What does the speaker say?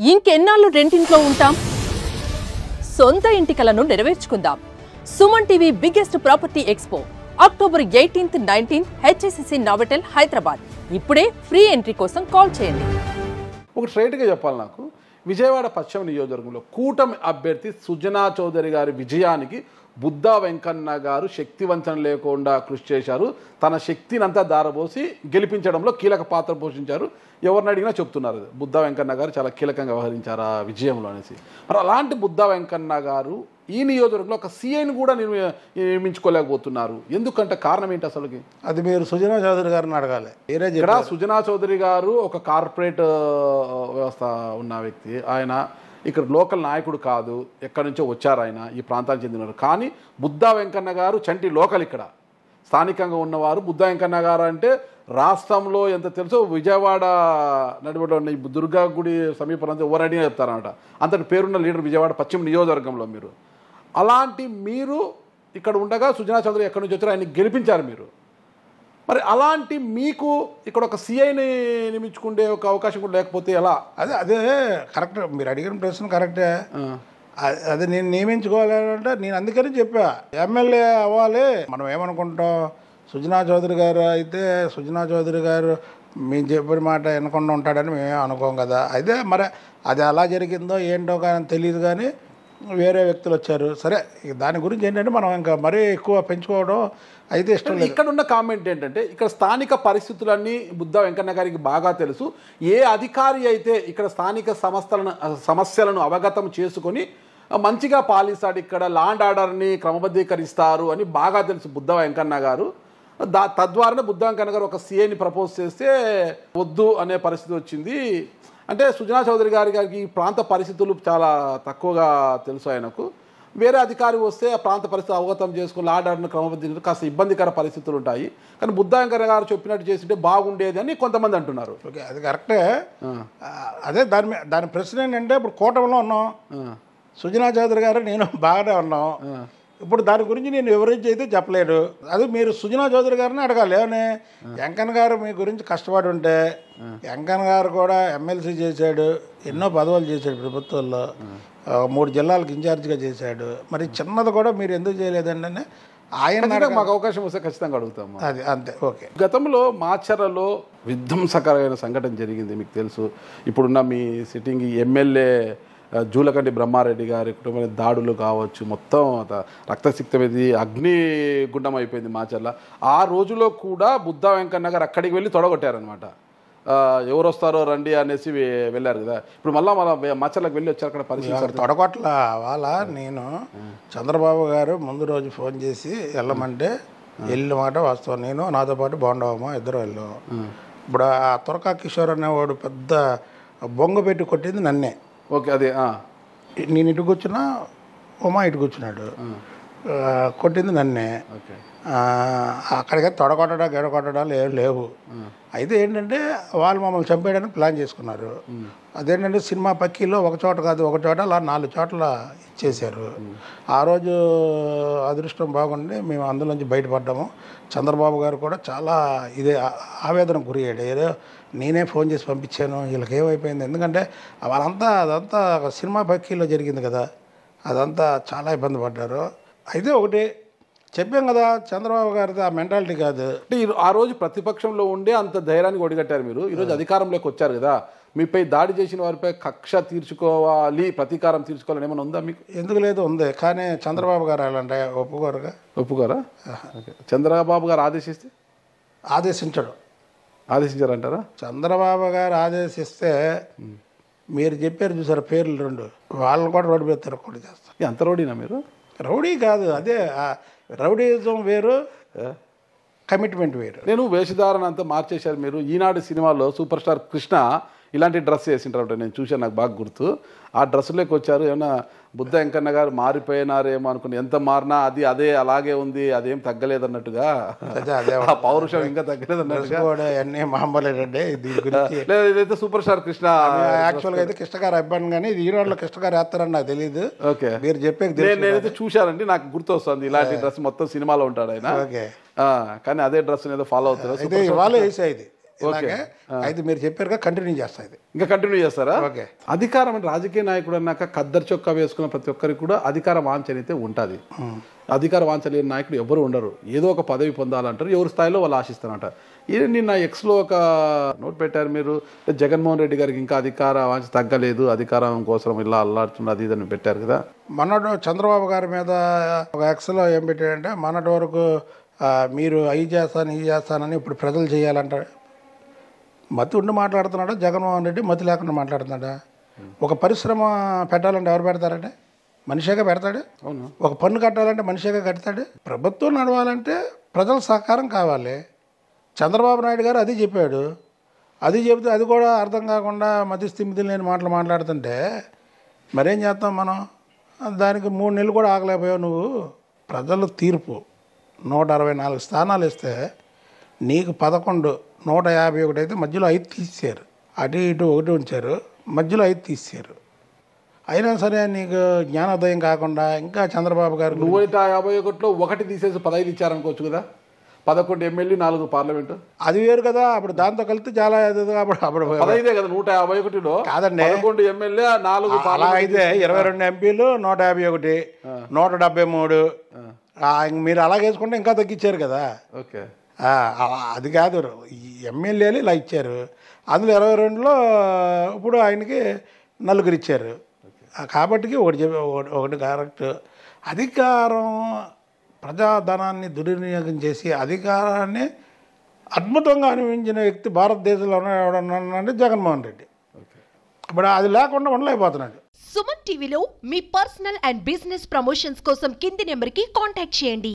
ఇంకెన్నాళ్ళు రెంటింట్లో ఉంటాం? సొంత ఇంటి కలను నెరవేర్చుకుందాం. Suman TV biggest property expo October 18th, 19th HSCC Novotel Hyderabad. ఇప్పుడే ఫ్రీ ఎంట్రీ కోసం కాల్ చేయండి. ఒక స్ట్రైట్గా చెప్పాలి, నాకు విజయవాడ పశ్చిమ నియోజకవర్గంలో కూటమి అభ్యర్థి సుజనా చౌదరి గారి విజయానికి బుద్ధా వెంకన్న గారు శక్తివంచన లేకుండా కృషి చేశారు. తన శక్తిని అంతా దారబోసి గెలిపించడంలో కీలక పాత్ర పోషించారు. ఎవరిని అడిగినా చెప్తున్నారు బుద్ధా వెంకన్న గారు చాలా కీలకంగా వ్యవహరించారు ఆ విజయంలో అనేసి. మరి అలాంటి బుద్ధా వెంకన్న గారు ఈ నియోజకవర్గంలో ఒక సీఐని కూడా నియమించుకోలేకపోతున్నారు. ఎందుకంటే కారణం ఏంటి అసలుకి? అది మీరు సుజనా చౌదరి గారిని అడగాలి. ఇక్కడ సుజనా చౌదరి గారు ఒక కార్పొరేట్ వ్యవస్థ ఉన్న వ్యక్తి. ఆయన ఇక్కడ లోకల్ నాయకుడు కాదు, ఎక్కడి నుంచో వచ్చారు, ఆయన ఈ ప్రాంతానికి చెందినవారు. కానీ బుద్ధా వెంకన్న గారు చంటి లోకల్, ఇక్కడ స్థానికంగా ఉన్నవారు. బుద్ధా వెంకన్న గారు అంటే రాష్ట్రంలో ఎంత తెలుసో విజయవాడ నడిబడిలో ఉన్న ఈ దుర్గా గుడి సమీపంలో ఎవరడినా చెప్తారన్నమాట. అంతటి పేరున్న లీడర్ విజయవాడ పశ్చిమ నియోజకవర్గంలో. మీరు అలాంటి మీరు ఇక్కడ ఉండగా సుజనా చౌదరి ఎక్కడి నుంచి వచ్చారో ఆయన గెలిపించారు మీరు. మరి అలాంటి మీకు ఇక్కడ ఒక సిఐని నియమించుకునే ఒక అవకాశం కూడా లేకపోతే ఎలా? అదే కరెక్ట్, మీరు అడిగిన ప్రశ్న కరెక్టే. అదే నేను నియమించుకోవాలంటే నేను అందుకని చెప్పా, ఎమ్మెల్యే అవ్వాలి. మనం ఏమనుకుంటాం, సుజనా చౌదరి గారు అయితే సుజనా చౌదరి గారు మేము చెప్పిన మాట వినకుండా ఉంటాడని మేమే అనుకోం కదా. అయితే మరి అది ఎలా జరిగిందో ఏంటో కానీ తెలియదు, కానీ వేరే వ్యక్తులు వచ్చారు. సరే, దాని గురించి ఏంటంటే మనం ఇంకా మరీ ఎక్కువ పెంచుకోవడం అయితే ఇష్టం లేదు. ఇక్కడ ఉన్న కామెంట్ ఏంటంటే, ఇక్కడ స్థానిక పరిస్థితులన్నీ బుద్ధా వెంకన్న గారికి బాగా తెలుసు. ఏ అధికారి అయితే ఇక్కడ స్థానిక సమస్యలను అవగతం చేసుకొని మంచిగా పాలిస్తాడు, ఇక్కడ ల్యాండ్ ఆర్డర్ని క్రమబద్ధీకరిస్తారు అని బాగా తెలుసు బుద్ధా వెంకన్న గారు. తద్వారానే బుద్ధా వెంకన్న గారు ఒక సీఏని ప్రపోజ్ చేస్తే వద్దు అనే పరిస్థితి వచ్చింది. అంటే సుజనా చౌదరి గారికి ఈ ప్రాంత పరిస్థితులు చాలా తక్కువగా తెలుసు ఆయనకు. వేరే అధికారి వస్తే ఆ ప్రాంత పరిస్థితి అవగతం చేసుకుని ఆర్డర్ను క్రమబద్ధీకరించడం కాస్త ఇబ్బందికర పరిస్థితులు ఉంటాయి. కానీ బుద్ధా వెంకన్న గారు చెప్పినట్టు చేస్తుంటే బాగుండేది అని కొంతమంది అంటున్నారు. ఓకే, అది కరెక్టే. అదే దాని ప్రశ్న ఏంటంటే, ఇప్పుడు కూటమిలో ఉన్నాం, సుజనా చౌదరి గారు నేను బాగానే ఉన్నాం. ఇప్పుడు దాని గురించి నేను వివరించి అయితే చెప్పలేను. అది మీరు సుజనా చౌదరి గారిని అడగాలి. ఏమని వెంకన్న గారు మీ గురించి కష్టపడి ఉంటే, వెంకన్న గారు కూడా ఎమ్మెల్సీ చేశాడు, ఎన్నో పదవులు చేశాడు ప్రభుత్వంలో, 3 జిల్లాలకు ఇన్ఛార్జిగా చేశాడు. మరి చిన్నది కూడా మీరు ఎందుకు చేయలేదండి? ఆయన మాకు అవకాశం వస్తే ఖచ్చితంగా అడుగుతాము. అది అంతే. ఓకే, గతంలో మాచర్లలో విధ్వంసకరమైన సంఘటన జరిగింది, మీకు తెలుసు. ఇప్పుడున్న మీ సిట్టింగ్ ఎమ్మెల్యే జూలకంటి బ్రహ్మారెడ్డి గారి కుటుంబ దాడులు కావచ్చు, మొత్తం రక్తసిక్తమైంది, అగ్నిగుండం అయిపోయింది మాచర్ల. ఆ రోజులో కూడా బుద్ధా వెంకన్న గారు అక్కడికి వెళ్ళి తొడగొట్టారనమాట. ఎవరు వస్తారో రండి అనేసి వెళ్ళారు కదా. ఇప్పుడు మళ్ళీ మాచర్లకు వెళ్ళి వచ్చారు, అక్కడ పరిస్థితి తొడగొట్ల వాళ్ళ. నేను చంద్రబాబు గారు ముందు రోజు ఫోన్ చేసి వెళ్ళమంటే వెళ్ళిన మాట వాస్తవం. నేను నాతో పాటు బాగుండవమ్మా ఇద్దరు వెళ్ళాం. ఇప్పుడు ఆ తురకా కిషోర్ అనేవాడు పెద్ద బొంగ పెట్టి కొట్టింది నన్నే. ఓకే, అదే నేను ఇటు కూర్చున్నా, ఉమా ఇటు కూర్చున్నాడు, కొట్టింది నన్నే. అక్కడికి తొడగొట్టడా గెడగొట్టడాలు ఏం లేవు. అయితే ఏంటంటే వాళ్ళు మమ్మల్ని చంపేయడానికి ప్లాన్ చేసుకున్నారు. అదేంటంటే సినిమా పక్కీలో ఒక చోట కాదు, ఒక చోట అలా 4 చోట్ల ఇచ్చేశారు. ఆ రోజు అదృష్టం బాగుండి మేము అందులోంచి బయటపడ్డాము. చంద్రబాబు గారు కూడా చాలా ఇదే ఆవేదన గురయ్యాడు. ఏదో నేనే ఫోన్ చేసి పంపించాను, వీళ్ళకి ఏమైపోయింది. ఎందుకంటే అదంతా సినిమా పక్కీలో జరిగింది కదా, అదంతా చాలా ఇబ్బంది పడ్డారు. అయితే ఒకటి చెప్పాం కదా, చంద్రబాబు గారిది ఆ మెంటాలిటీ కాదు. అంటే ఆ రోజు ప్రతిపక్షంలో ఉండే అంత ధైర్యానికి ఒడిగట్టారు మీరు. ఈరోజు అధికారంలోకి వచ్చారు కదా, మీపై దాడి చేసిన వారిపై కక్ష తీర్చుకోవాలి, ప్రతీకారం తీర్చుకోవాలని ఏమైనా ఉందా మీకు? ఎందుకు లేదు, ఉంది. కానీ చంద్రబాబు గారు అలాంటి ఒప్పుకోరా? చంద్రబాబు గారు ఆదేశించారంటారా? చంద్రబాబు గారు ఆదేశిస్తే మీరు చెప్పారు చూసారు పేర్లు 2, వాళ్ళని కూడా రోడ్డు మీద తిరగకుండా చేస్తారు. ఎంత రౌడీనా మీరు? రౌడీ కాదు, అదే రౌడీజం వేరు, కమిట్మెంట్ వేరు. నేను వేషధారణ అంతా మార్చేశారు మీరు. ఈనాడు సినిమాలో సూపర్ స్టార్ కృష్ణ ఇలాంటి డ్రెస్ వేసింటారు, నేను చూశాను, నాకు బాగా గుర్తు. ఆ డ్రెస్సులోకి వచ్చారు. ఏమన్నా బుద్ధ వెంకన్న గారు మారిపోయినారేమో అనుకుని, ఎంత మారినా అదే అలాగే ఉంది, అదేం తగ్గలేదన్నట్టుగా, ఆ పౌరుషం ఇంకా తగ్గలేదన్నట్టుగా. అన్నీ మామూలేనండి. లేదు, ఇదైతే సూపర్ స్టార్ కృష్ణ. యాక్చువల్గా అయితే కృష్ణ గారు అబ్బాను, కానీ ఇది ఈనాడులో కృష్ణ గారు వేస్తారని నాకు తెలియదు. ఓకే, మీరు చెప్పే నేనైతే చూశానండి, నాకు గుర్తు వస్తుంది. ఇలాంటి డ్రెస్ మొత్తం సినిమాలో ఉంటాడు ఆయన. ఓకే, కానీ అదే డ్రెస్ ఏదో ఫాలో అవుతారు. వాళ్ళే వేసేది ఇలాగే అయితే మీరు చెప్పారుగా కంటిన్యూ చేస్తా ఇది ఇంకా కంటిన్యూ చేస్తారా? ఓకే. అధికారం అంటే రాజకీయ నాయకుడు అన్నాక ఖద్దరు చొక్కా వేసుకున్న ప్రతి ఒక్కరికి కూడా అధికార వాంఛన అయితే ఉంటుంది. అధికార వాంఛన లేని నాయకుడు ఎవరు ఉండరు. ఏదో ఒక పదవి పొందాలంటారు, ఎవరి స్థాయిలో వాళ్ళు ఆశిస్తారంట. ఇది నిన్న ఎక్స్లో ఒక నోట్ పెట్టారు మీరు, జగన్మోహన్ రెడ్డి గారికి ఇంకా అధికార వాంఛ తగ్గలేదు, అధికారం కోసం ఇలా అల్లాడుతున్నది అది ఇదని పెట్టారు కదా. మొన్నటి చంద్రబాబు గారి మీద ఒక ఎక్స్లో ఏం పెట్టాడంటే, మొన్నటి వరకు మీరు అవి చేస్తాను ఇది చేస్తానని ఇప్పుడు ప్రజలు చేయాలంటాడు. మతి ఉండి మాట్లాడుతున్నాడా జగన్మోహన్ రెడ్డి? మతి లేకుండా మాట్లాడుతున్నాడా? ఒక పరిశ్రమ పెట్టాలంటే ఎవరు పెడతారంటే? మనిషిగా పెడతాడు. ఒక పన్ను కట్టాలంటే మనిషిగా కడతాడు. ప్రభుత్వం నడవాలంటే ప్రజల సహకారం కావాలి. చంద్రబాబు నాయుడు గారు అది చెప్పాడు. అది చెబితే అది కూడా అర్థం కాకుండా మతి స్థిమితి లేని మాటలు మాట్లాడుతుంటే మరేం చేస్తాం మనం? దానికి 3 నెలలు కూడా ఆగలేకపోయావు నువ్వు. ప్రజల తీర్పు 164 స్థానాలు ఇస్తే నీకు 11, 151 అయితే మధ్యలో 5 తీసేశారు. అటు ఇటు 1 ఉంచారు, మధ్యలో 5 తీసేశారు. అయినా సరే నీకు జ్ఞానోదయం కాకుండా ఇంకా చంద్రబాబు గారు 151లో 1 తీసేసి 15 ఇచ్చారనుకోవచ్చు కదా. 11 ఎమ్మెల్యే 4 పార్లమెంటు అది వేరు కదా. అప్పుడు దాంతో కలిసి చాలా అప్పుడు 15 కదా. 151లో కాదండి, 11 ఎమ్మెల్యే 4 అలా అయితే 22 ఎంపీలు 151, 173. మీరు అలా వేసుకుంటే ఇంకా తగ్గించారు కదా. ఓకే. అది కాదు, ఎమ్మెల్యేలు ఇలా ఇచ్చారు. అందులో 22లో ఇప్పుడు ఆయనకి 4 ఇచ్చారు. కాబట్టి ఒకటి కరెక్ట్. అధికారం ప్రజాధనాన్ని దుర్వినియోగం చేసి అధికారాన్ని అద్భుతంగా అనుభవించిన వ్యక్తి భారతదేశంలో ఉన్నాడంటే జగన్మోహన్ రెడ్డి. ఇప్పుడు అది లేకుండా ఉండలేకపోతున్నాడు. సుమన్ టీవీలో మీ పర్సనల్ అండ్ బిజినెస్ ప్రమోషన్స్ కోసం కింది నెంబర్కి కాంటాక్ట్ చేయండి.